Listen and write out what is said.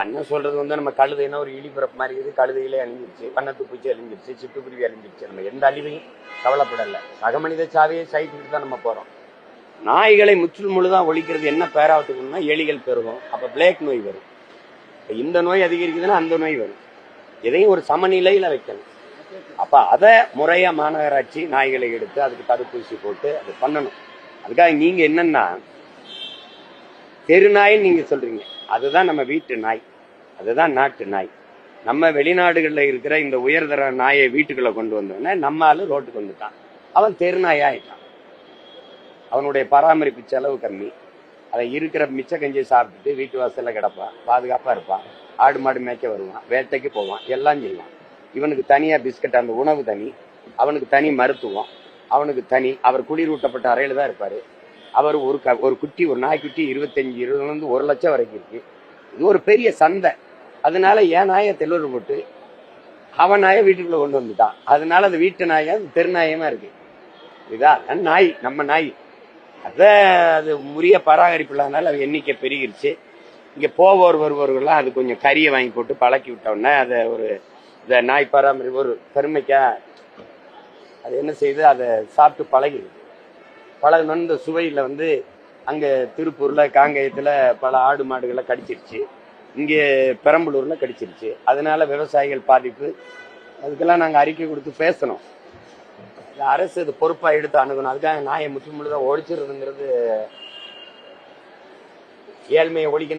அண்ணன் சொல்றது வந்து நம்ம கழுதைன்னா ஒரு இழிபிறப்பு மாதிரி இருக்குது. கழுதையிலே அழிஞ்சிருச்சு, வண்ணத்து பூச்சி அழிஞ்சிருச்சு, சிட்டுக்குருவி அழிஞ்சிருச்சு. நம்ம எந்த அழிவையும் கவலைப்படல. சக மனித சாவையை சைக்கிட்டு தான் நம்ம போறோம். நாய்களை முற்றில் முழுதான் ஒழிக்கிறது என்ன பேராவத்துக்குன்னா எலிகள் பெருகும். அப்ப பிளேக் நோய் வரும். இந்த நோய் அதிகரிக்குதுன்னா அந்த நோய் வரும். எதையும் ஒரு சமநிலையில வைக்கணும். அப்ப அதை முறையா மாநகராட்சி நாய்களை எடுத்து அதுக்கு தடுப்பூசி போட்டு அது பண்ணணும். அதுக்காக நீங்க என்னன்னா தெரு நாயின்னு நீங்க சொல்றீங்க. அதுதான் நம்ம வீட்டு நாய், அதுதான் நாட்டு நாய். நம்ம வெளிநாடுகளில் இருக்கிற இந்த உயர்தர நாயை வீட்டுக்குள்ள கொண்டு வந்தோன்னா நம்ம ஆளு ரோட்டுக்கு வந்துட்டான். அவன் தெரு நாயா ஆயிட்டான். அவனுடைய பராமரிப்பு செலவு கம்மி. அதை இருக்கிற மிச்ச கஞ்சியை சாப்பிட்டுட்டு வீட்டு வாசல்ல கிடப்பான், பாதுகாப்பா இருப்பான். ஆடு மாடு மேய்க்க வருவான், வேட்டைக்கு போவான், எல்லாம் செய்வான். இவனுக்கு தனியா பிஸ்கட், அந்த உணவு தனி, அவனுக்கு தனி மருத்துவம், அவனுக்கு தனி. அவர் குளிரூட்டப்பட்ட அறையில தான் இருப்பாரு. அவர் ஒரு குட்டி, ஒரு நாய்க்குட்டி 25-20 1 லட்சம் வரைக்கும் இருக்கு. இது ஒரு பெரிய சந்தை. அதனால என் நாயை தெளிவு போட்டு அவன் நாயை வீட்டுக்குள்ள கொண்டு வந்துட்டான். அதனால அது வீட்டு நாயா தெரு நாயமா இருக்கு. இதான் நாய், நம்ம நாய். அது உரிய பராமரிப்பு இல்லாதனால அது எண்ணிக்கை பெருகிருச்சு. இங்க போவோர் வருவர்கள்லாம் அது கொஞ்சம் கறியை வாங்கி போட்டு பழக்கி விட்டோம்னா அதை ஒரு இந்த நாய் பராமரிப்பு ஒரு பெருமைக்கா அது என்ன செய்யுது, அதை சாப்பிட்டு பழகிடுது. பழகணும்னு இந்த சுவையில வந்து அங்க திருப்பூர்ல காங்கயத்துல பல ஆடு மாடுகளை கடிச்சிருச்சு, இங்கே பெரம்பலூர்ல கடிச்சிருச்சு. அதனால விவசாயிகள் பாதிப்பு. அதுக்கெல்லாம் நாங்க அறிக்கை கொடுத்து பேசணும். அரசு இது பொறுப்பா எடுத்து அணுகணும். அதுக்காக நாயை முற்று முழுதான் ஒழிச்சிருதுங்கிறது ஏழ்மையை ஒழிக்கணும்.